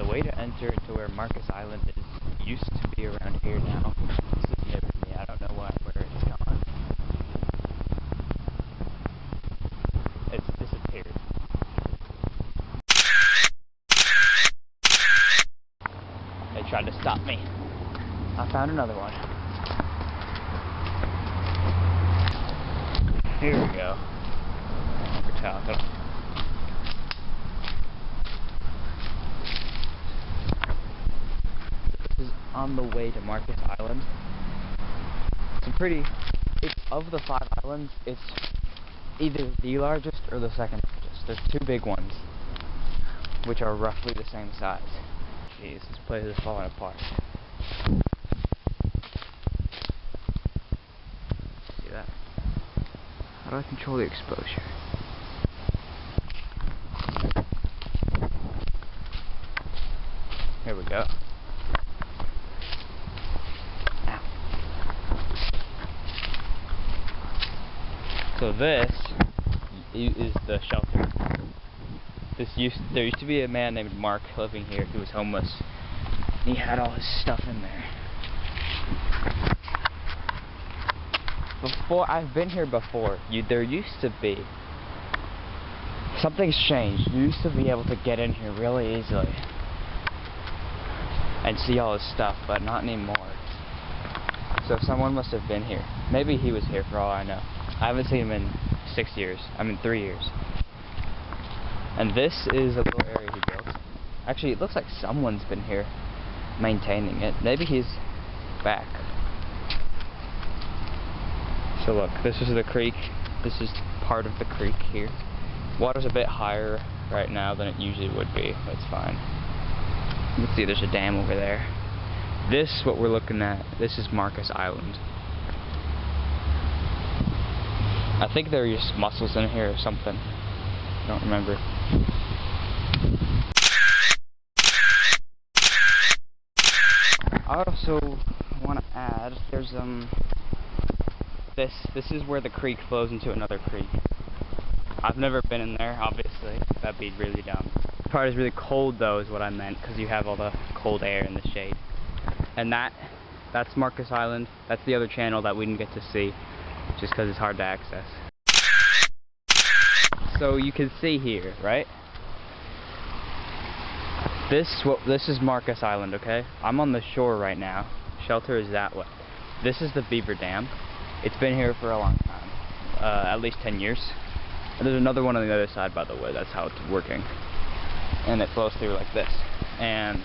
way to enter into where Marcus Island is used to be around here now. This is new to me. I don't know where it's gone. It's disappeared. They tried to stop me. I found another one. Here we go. We're talking. This is on the way to Marcus Island. It's of the 5 islands, it's either the largest or the second largest. There's 2 big ones, which are roughly the same size. Jeez, this place is falling apart. See that? How do I control the exposure? Here we go. Ow. So this is the shelter. There used to be a man named Mark living here who was homeless. He had all his stuff in there. I've been here before. There used to be. Something's changed. You used to be able to get in here really easily and see all his stuff, but not anymore. So someone must have been here. Maybe he was here for all I know. I haven't seen him in 3 years. And this is a little area he built. Actually, it looks like someone's been here maintaining it. Maybe he's back. So look, this is the creek. This is part of the creek here. Water's a bit higher right now than it usually would be, but it's fine. You can see there's a dam over there. This, what we're looking at, this is Marcus Island. I think there are just mussels in here or something. I don't remember. I also want to add, there's this is where the creek flows into another creek. I've never been in there, obviously. That'd be really dumb. The part is really cold though, is what I meant, because you have all the cold air in the shade. And that's Marcus Island. That's the other channel that we didn't get to see, just because it's hard to access. So you can see here, right? This is Marcus Island, okay? I'm on the shore right now. Shelter is that way. This is the Beaver Dam. It's been here for a long time, at least 10 years. And there's another one on the other side, by the way. That's how it's working. And it flows through like this. And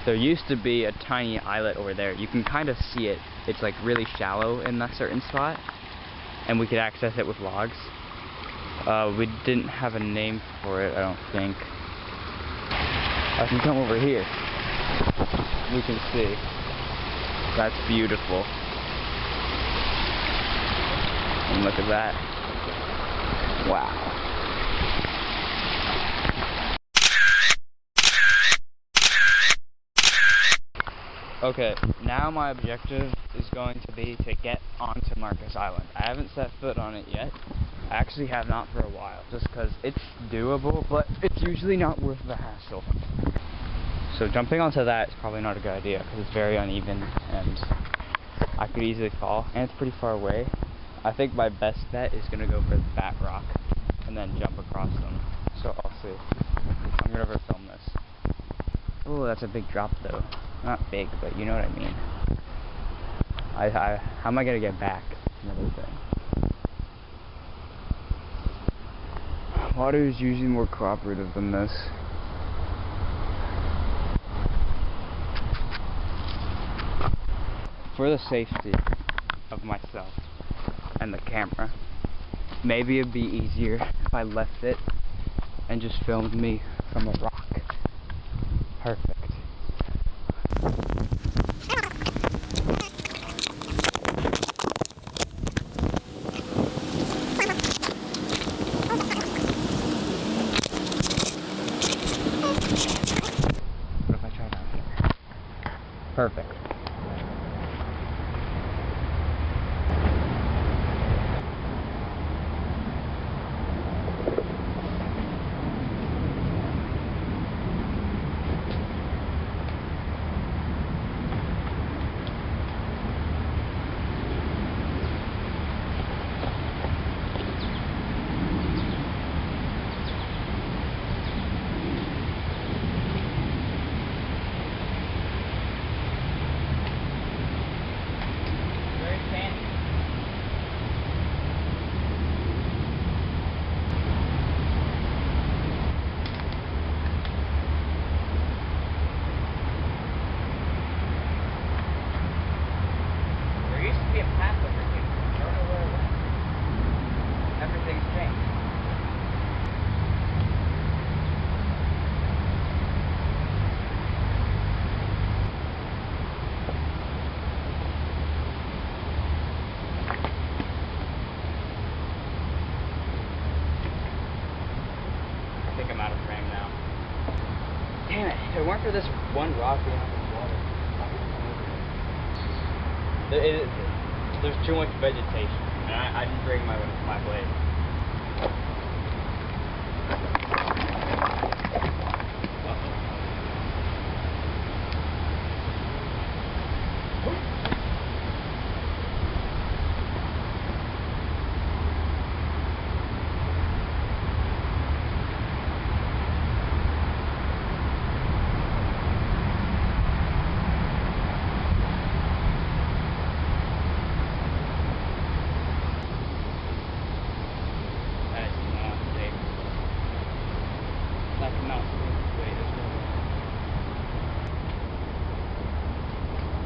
there used to be a tiny islet over there. You can kind of see it. It's like really shallow in that certain spot. And we could access it with logs. We didn't have a name for it, I don't think. I can come over here. We can see. That's beautiful. And look at that. Wow. Okay, now my objective is going to be to get onto Marcus Island. I haven't set foot on it yet. I actually have not for a while, just because it's doable, but it's usually not worth the hassle. So jumping onto that is probably not a good idea, because it's very uneven, and I could easily fall, and it's pretty far away. I think my best bet is going to go for that rock, and then jump across them. So I'll see. I'm going to over film this. Oh, that's a big drop though. Not big, but you know what I mean. How am I going to get back? Another thing. Water is usually more cooperative than this. For the safety of myself and the camera, maybe it'd be easier if I left it and just filmed me from a rock. Perfect. What if I try down here? Perfect. If it weren't for this one rock being on the water, there's too much vegetation, and I didn't bring my blade.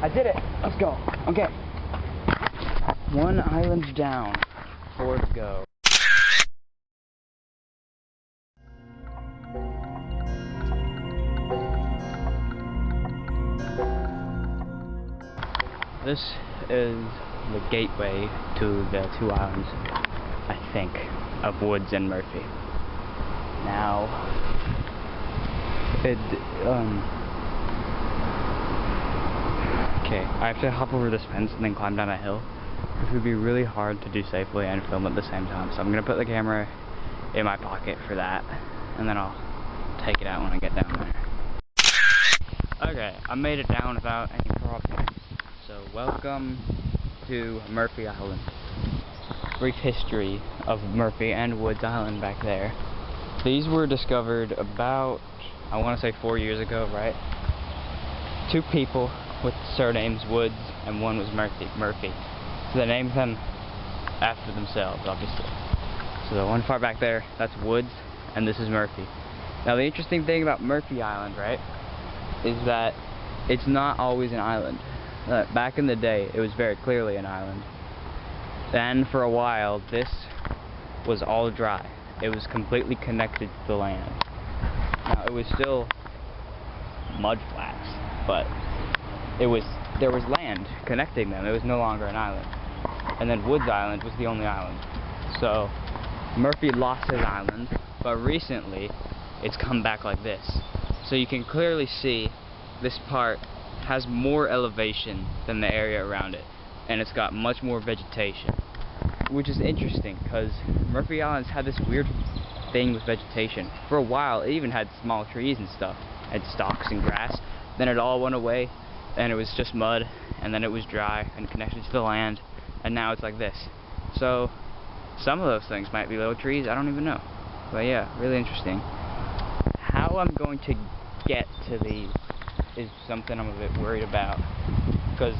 I did it. Let's go. Okay. One island down. 4 to go. This is the gateway to the 2 islands, I think, of Woods and Murphy. Now, okay, I have to hop over this fence and then climb down a hill, which would be really hard to do safely and film at the same time. So I'm going to put the camera in my pocket for that, and then I'll take it out when I get down there. Okay, I made it down without any problems. So welcome to Murphy Island. Brief history of Murphy and Woods Island back there. These were discovered about, I want to say 4 years ago, right? 2 people with surnames Woods, and one was Murphy. So they named them after themselves, obviously. So the one far back there, that's Woods, and this is Murphy. Now the interesting thing about Murphy Island, right, is that it's not always an island. Back in the day, it was very clearly an island. Then for a while, this was all dry. It was completely connected to the land. Now it was still mud flats, but there was land connecting them. It was no longer an island. And then Woods Island was the only island. So Murphy lost his island, but recently it's come back like this. So you can clearly see this part has more elevation than the area around it, and it's got much more vegetation, which is interesting because Murphy Island's had this weird thing with vegetation. For a while it even had small trees and stuff, and stalks and grass. Then it all went away, and it was just mud, and then it was dry and connected to the land, and now it's like this. So some of those things might be little trees, I don't even know. But yeah, really interesting. How I'm going to get to these is something I'm a bit worried about, because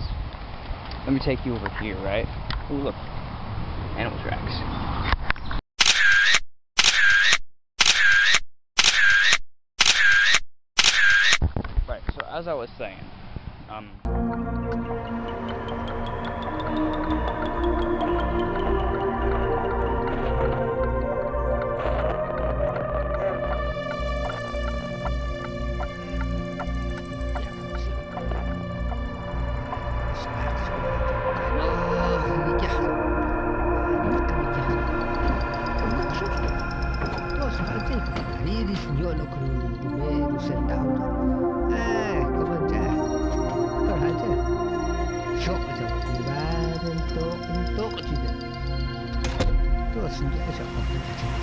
let me take you over here, right? Oh look, animal tracks. Right, so as I was saying, Senja siapa pun